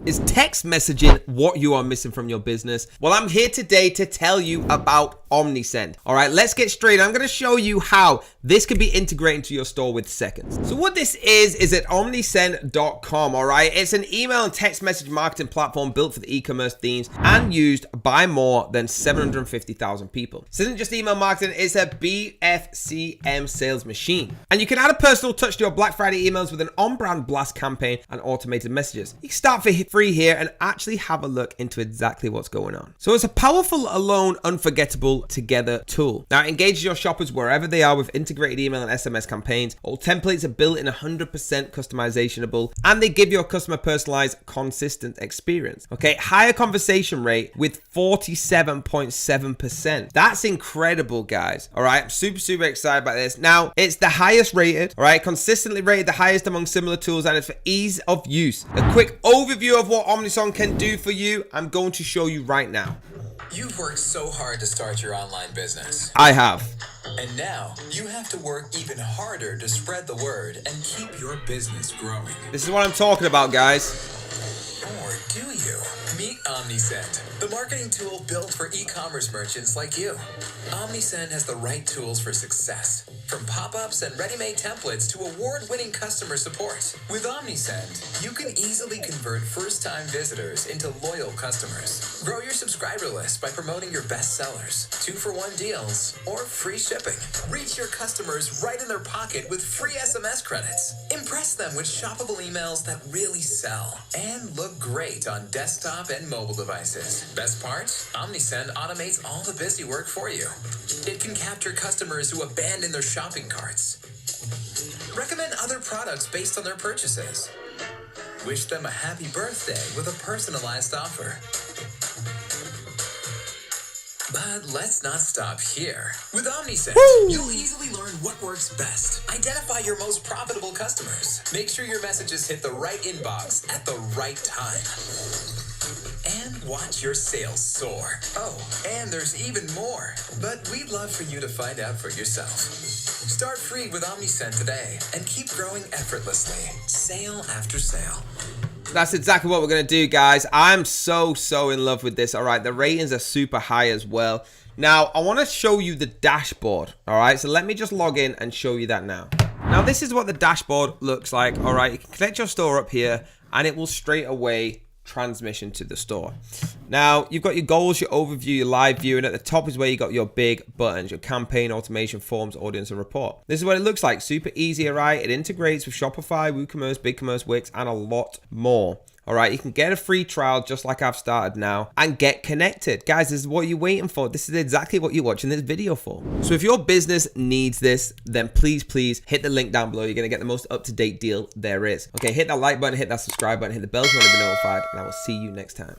Is text messaging what you are missing from your business? Well, I'm here today to tell you about OmniSend. All right, let's get straight. I'm going to show you how this can be integrated into your store with seconds. So what this is at omnisend.com. All right, it's an email and text message marketing platform built for the e-commerce themes and used by more than 750,000 people. This isn't just email marketing, it's a BFCM sales machine. And you can add a personal touch to your Black Friday emails with an on-brand blast campaign and automated messages. You can start for free here and actually have a look into exactly what's going on. So it's a powerful, alone, unforgettable together tool. Now it engages your shoppers wherever they are with integrated email and SMS campaigns. All templates are built in 100% customizable, and they give your customer personalized, consistent experience. Okay, higher conversation rate with 47.7%. That's incredible, guys. All right, I'm super excited about this. Now it's the highest rated, all right, consistently rated the highest among similar tools, and it's for ease of use. A quick overview of what OmniSend can do for you, I'm going to show you right now. You've worked so hard to start your online business. I have. And now you have to work even harder to spread the word and keep your business growing. This is what I'm talking about, guys. Or do you? Meet OmniSend, the marketing tool built for e-commerce merchants like you. OmniSend has the right tools for success, from pop-ups and ready-made templates to award-winning customer support. With OmniSend, you can easily convert first-time visitors into loyal customers. Grow your subscriber list by promoting your best sellers, 2-for-1 deals, or free shipping. Reach your customers right in their pocket with free SMS credits. Impress them with shoppable emails that really sell and look great on desktop and mobile devices. Best part? OmniSend automates all the busy work for you. It can capture customers who abandon their shopping carts. Recommend other products based on their purchases. Wish them a happy birthday with a personalized offer. But let's not stop here. With OmniSend, you'll easily learn what works best. Identify your most profitable customers. Make sure your messages hit the right inbox at the right time. And watch your sales soar. Oh, and there's even more. But we'd love for you to find out for yourself. Start free with OmniSend today and keep growing effortlessly, sale after sale. That's exactly what we're going to do, guys. I'm so in love with this. All right, the ratings are super high as well. Now, I want to show you the dashboard. All right, so let me just log in and show you that now. Now, this is what the dashboard looks like. All right, you can connect your store up here and it will straight away transmission to the store. Now you've got your goals, your overview, your live view, and at the top is where you got your big buttons, your campaign, automation, forms, audience, and report. This is what it looks like. Super easy, right? It integrates with Shopify, WooCommerce, BigCommerce, Wix, and a lot more. All right, you can get a free trial just like I've started now and get connected. Guys, this is what you're waiting for. This is exactly what you're watching this video for. So if your business needs this, then please hit the link down below. You're going to get the most up-to-date deal there is. Okay, hit that like button, hit that subscribe button, hit the bell if you want to be notified, and I will see you next time.